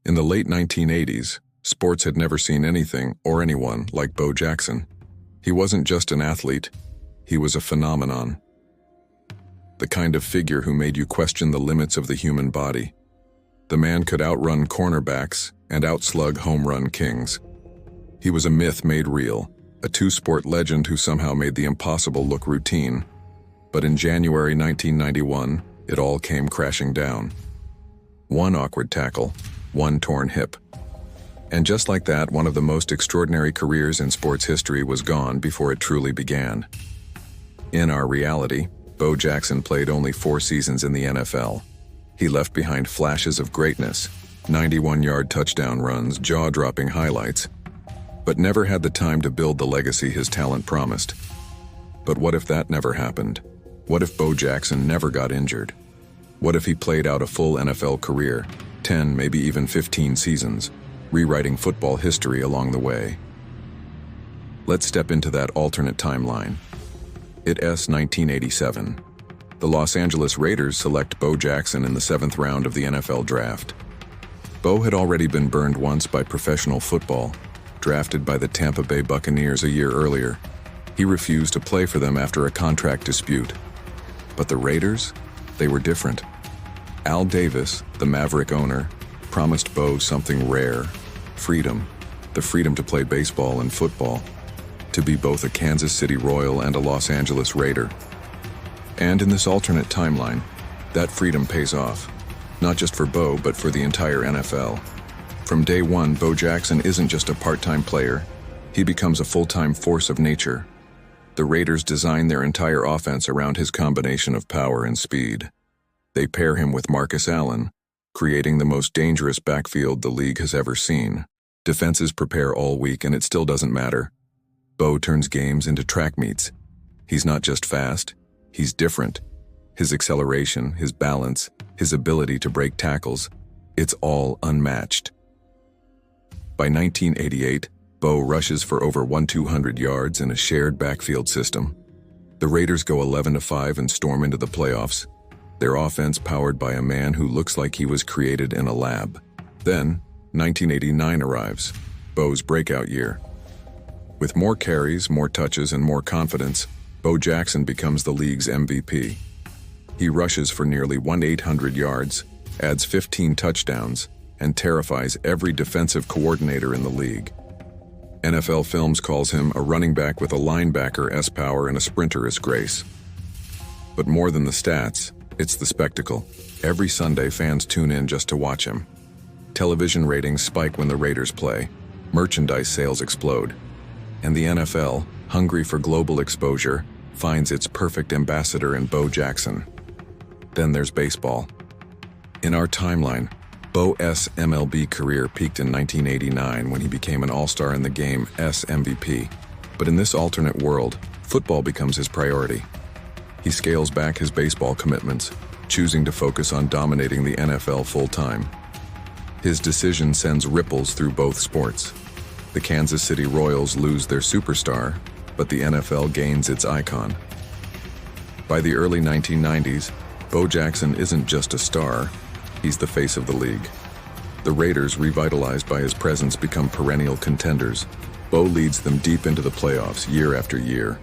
In the late 1980s, sports had never seen anything or anyone like Bo Jackson. He wasn't just an athlete, he was a phenomenon. The kind of figure who made you question the limits of the human body. The man could outrun cornerbacks and outslug home run kings. He was a myth made real, a two-sport legend who somehow made the impossible look routine. But in January 1991, it all came crashing down. One awkward tackle, one torn hip. And just like that, one of the most extraordinary careers in sports history was gone before it truly began. In our reality, Bo Jackson played only 4 seasons in the NFL. He left behind flashes of greatness, 91-yard touchdown runs, jaw-dropping highlights, but never had the time to build the legacy his talent promised. But what if that never happened? What if Bo Jackson never got injured? What if he played out a full NFL career, 10, maybe even 15 seasons, rewriting football history along the way? Let's step into that alternate timeline. It's 1987. The Los Angeles Raiders select Bo Jackson in the 7th round of the NFL draft. Bo had already been burned once by professional football, drafted by the Tampa Bay Buccaneers a year earlier. He refused to play for them after a contract dispute. But the Raiders? They were different. Al Davis, the Maverick owner, promised Bo something rare: freedom. The freedom to play baseball and football, to be both a Kansas City Royal and a Los Angeles Raider. And in this alternate timeline, that freedom pays off, not just for Bo, but for the entire NFL. From day one, Bo Jackson isn't just a part-time player, he becomes a full-time force of nature. The Raiders design their entire offense around his combination of power and speed. They pair him with Marcus Allen, creating the most dangerous backfield the league has ever seen. Defenses prepare all week and it still doesn't matter. Bo turns games into track meets. He's not just fast, he's different. His acceleration, his balance, his ability to break tackles, it's all unmatched. By 1988, Bo rushes for over 1,200 yards in a shared backfield system. The Raiders go 11-5 and storm into the playoffs, their offense powered by a man who looks like he was created in a lab. Then, 1989 arrives, Bo's breakout year. With more carries, more touches, and more confidence, Bo Jackson becomes the league's MVP. He rushes for nearly 1,800 yards, adds 15 touchdowns, and terrifies every defensive coordinator in the league. NFL Films calls him a running back with a linebacker-esque power and a sprinter-esque grace. But more than the stats, it's the spectacle. Every Sunday, fans tune in just to watch him. Television ratings spike when the Raiders play. Merchandise sales explode. And the NFL, hungry for global exposure, finds its perfect ambassador in Bo Jackson. Then there's baseball. In our timeline, Bo's MLB career peaked in 1989 when he became an all-star in the game's MVP. But in this alternate world, football becomes his priority. He scales back his baseball commitments, choosing to focus on dominating the NFL full-time. His decision sends ripples through both sports. The Kansas City Royals lose their superstar, but the NFL gains its icon. By the early 1990s, Bo Jackson isn't just a star, he's the face of the league. The Raiders, revitalized by his presence, become perennial contenders. Bo leads them deep into the playoffs year after year.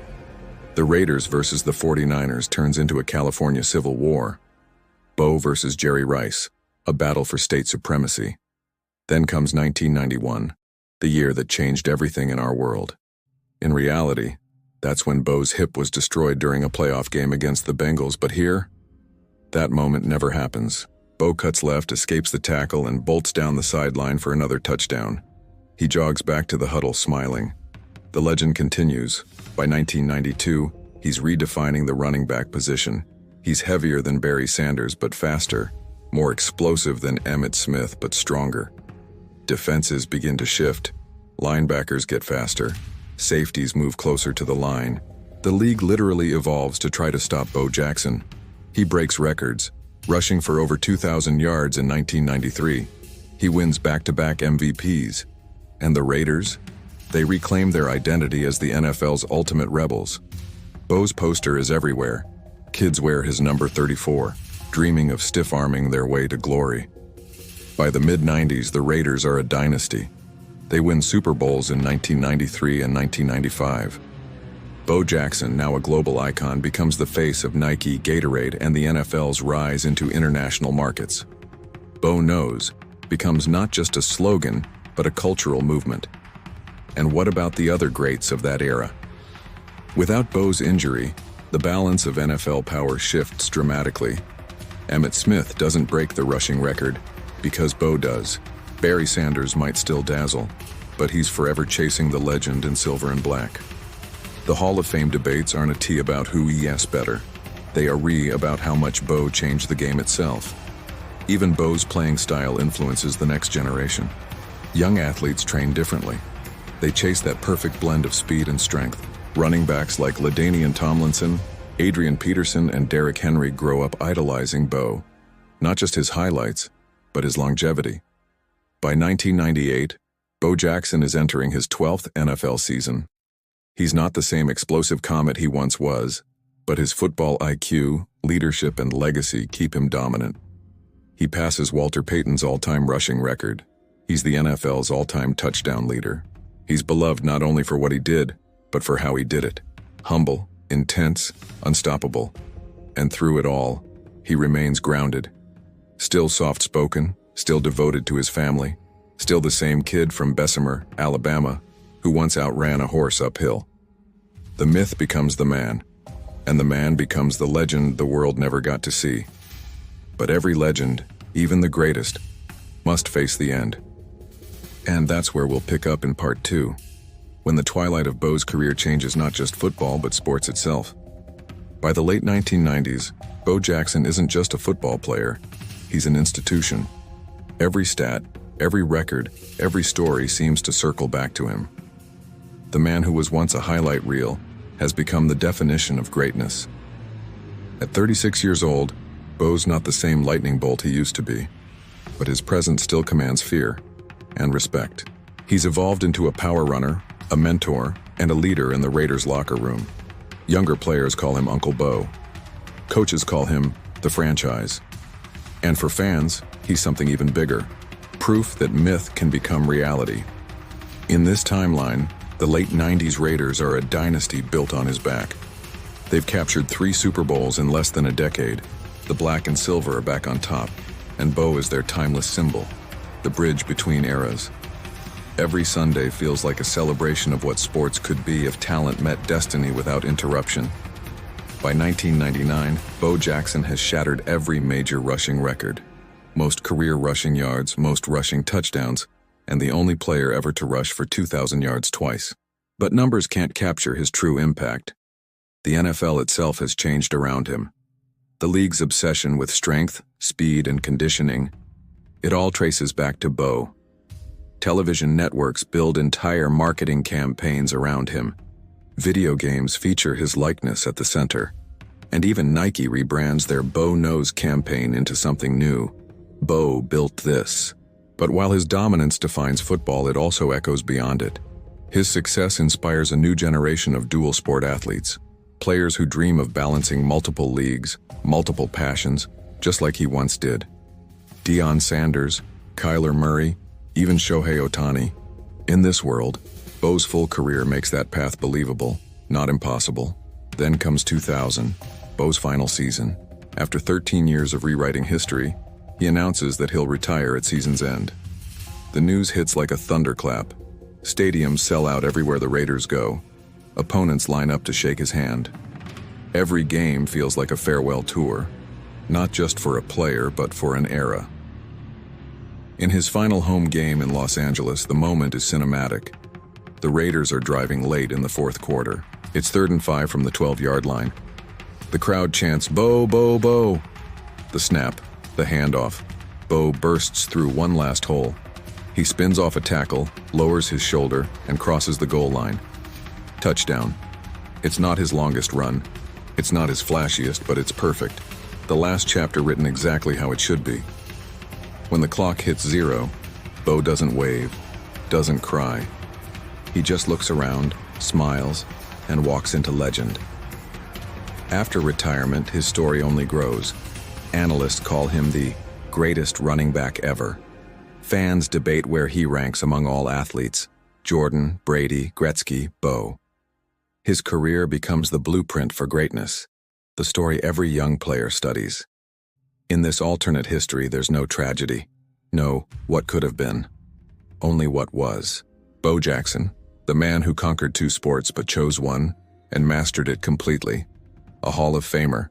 The Raiders versus the 49ers turns into a California Civil War. Bo versus Jerry Rice, a battle for state supremacy. Then comes 1991, the year that changed everything in our world. In reality, that's when Bo's hip was destroyed during a playoff game against the Bengals, but here, that moment never happens. Bo cuts left, escapes the tackle, and bolts down the sideline for another touchdown. He jogs back to the huddle smiling. The legend continues. By 1992, he's redefining the running back position. He's heavier than Barry Sanders but faster, more explosive than Emmitt Smith but stronger. Defenses begin to shift. Linebackers get faster. Safeties move closer to the line. The league literally evolves to try to stop Bo Jackson. He breaks records, rushing for over 2,000 yards in 1993. He wins back-to-back MVPs. And the Raiders? They reclaim their identity as the NFL's ultimate rebels. Bo's poster is everywhere. Kids wear his number 34, dreaming of stiff-arming their way to glory. By the mid-90s, the Raiders are a dynasty. They win Super Bowls in 1993 and 1995. Bo Jackson, now a global icon, becomes the face of Nike, Gatorade, and the NFL's rise into international markets. Bo Knows becomes not just a slogan, but a cultural movement. And what about the other greats of that era? Without Bo's injury, the balance of NFL power shifts dramatically. Emmitt Smith doesn't break the rushing record, because Bo does. Barry Sanders might still dazzle, but he's forever chasing the legend in silver and black. The Hall of Fame debates aren't a T about who yes better. They are about how much Bo changed the game itself. Even Bo's playing style influences the next generation. Young athletes train differently. They chase that perfect blend of speed and strength. Running backs like LaDainian Tomlinson, Adrian Peterson, and Derrick Henry grow up idolizing Bo. Not just his highlights, but his longevity. By 1998, Bo Jackson is entering his 12th NFL season. He's not the same explosive comet he once was, but his football IQ, leadership, and legacy keep him dominant. He passes Walter Payton's all-time rushing record. He's the NFL's all-time touchdown leader. He's beloved not only for what he did, but for how he did it. Humble, intense, unstoppable. And through it all, he remains grounded. Still soft-spoken, still devoted to his family, still the same kid from Bessemer, Alabama, who once outran a horse uphill. The myth becomes the man, and the man becomes the legend the world never got to see. But every legend, even the greatest, must face the end. And that's where we'll pick up in part 2, when the twilight of Bo's career changes not just football but sports itself. By the late 1990s, Bo Jackson isn't just a football player, he's an institution. Every stat, every record, every story seems to circle back to him. The man who was once a highlight reel has become the definition of greatness. At 36 years old, Bo's not the same lightning bolt he used to be, but his presence still commands fear and respect. He's evolved into a power runner, a mentor, and a leader in the Raiders' locker room. Younger players call him Uncle Bo. Coaches call him the franchise. And for fans, he's something even bigger. Proof that myth can become reality. In this timeline, the late 90s Raiders are a dynasty built on his back. They've captured 3 Super Bowls in less than a decade. The black and silver are back on top, and Bo is their timeless symbol, the bridge between eras. Every Sunday feels like a celebration of what sports could be if talent met destiny without interruption. By 1999, Bo Jackson has shattered every major rushing record. Most career rushing yards, most rushing touchdowns, and the only player ever to rush for 2,000 yards twice. But numbers can't capture his true impact. The NFL itself has changed around him. The league's obsession with strength, speed, and conditioning, it all traces back to Bo. Television networks build entire marketing campaigns around him. Video games feature his likeness at the center. And even Nike rebrands their Bo Knows campaign into something new. Bo built this. But while his dominance defines football, it also echoes beyond it. His success inspires a new generation of dual-sport athletes, players who dream of balancing multiple leagues, multiple passions, just like he once did. Deion Sanders, Kyler Murray, even Shohei Ohtani. In this world, Bo's full career makes that path believable, not impossible. Then comes 2000, Bo's final season. After 13 years of rewriting history, he announces that he'll retire at season's end. The news hits like a thunderclap. Stadiums sell out everywhere the Raiders go. Opponents line up to shake his hand. Every game feels like a farewell tour, not just for a player, but for an era. In his final home game in Los Angeles, the moment is cinematic. The Raiders are driving late in the fourth quarter. It's 3rd and 5 from the 12-yard line. The crowd chants, "Bo, Bo, Bo." The snap, the handoff. Bo bursts through one last hole. He spins off a tackle, lowers his shoulder, and crosses the goal line. Touchdown. It's not his longest run. It's not his flashiest, but it's perfect. The last chapter written exactly how it should be. When the clock hits 0, Bo doesn't wave, doesn't cry. He just looks around, smiles, and walks into legend. After retirement, his story only grows. Analysts call him the greatest running back ever. Fans debate where he ranks among all athletes: Jordan, Brady, Gretzky, Bo. His career becomes the blueprint for greatness, the story every young player studies. In this alternate history, there's no tragedy, no what could have been, only what was. Bo Jackson, the man who conquered two sports but chose one and mastered it completely, a Hall of Famer,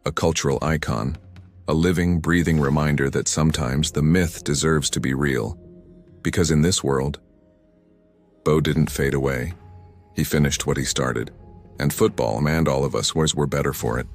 a cultural icon, a living, breathing reminder that sometimes the myth deserves to be real. Because in this world, Bo didn't fade away. He finished what he started, and football and all of us were better for it.